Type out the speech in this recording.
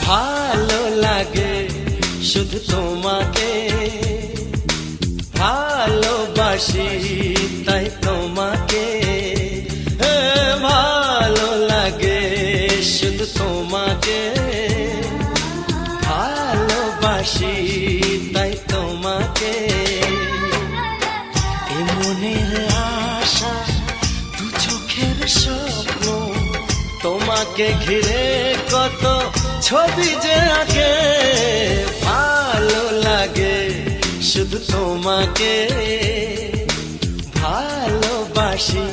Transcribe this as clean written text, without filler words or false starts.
ভালো লাগে শুধু তোমাকে, ভালোবাসি তাই তোমাকে। ভালো লাগে শুধু তোমাকে, ভালোবাসি তাই তোমাকে। এ মনের আশা দু চোখের স্বপ্ন, তোমাকে ঘিরে কত ছবি যে আঁকে। ভালো লাগে শুধু তোমাকে, ভালোবাসি